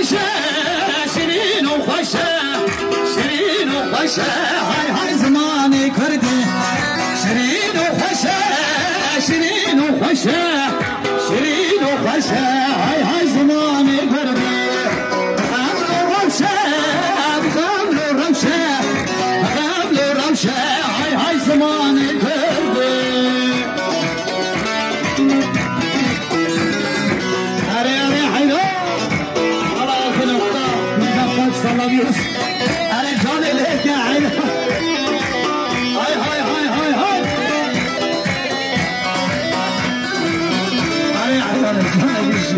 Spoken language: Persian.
خوشه شیرین و خوشه شیرین و خوشه های های زمانی کرده شیرین و خوشه شیرین و خوشه شیرین و خوشه های های زمانی کرده قبل و روشه قبل و روشه قبل و روشه های های زمانی کرده أنا جوني ليك يا عيني هاي هاي هاي هاي هاي هاي يا عيني أنا جوني ليك